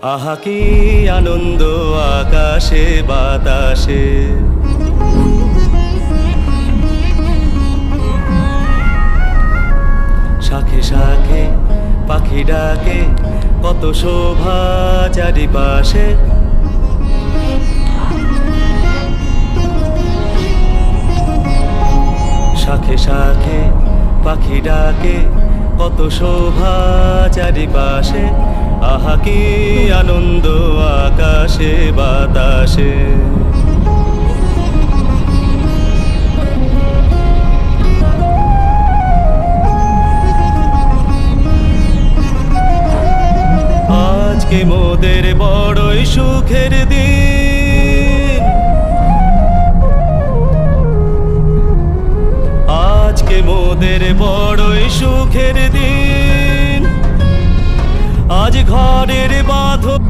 আহা কি আনন্দ আকাশে বাতাসে, শাখে শাখে পাখি ডাকে, কত শোভা চারিপাশে। শাখে শাখে পাখি ডাকে, কত শোভা চারিপাশে। আহা কি আনন্দ আকাশে বাতাসে। আজকে মোদের বড়ই সুখের দিন, আজকে মোদের বড়ই সুখের দিন। আজ ঘরের বাঁধন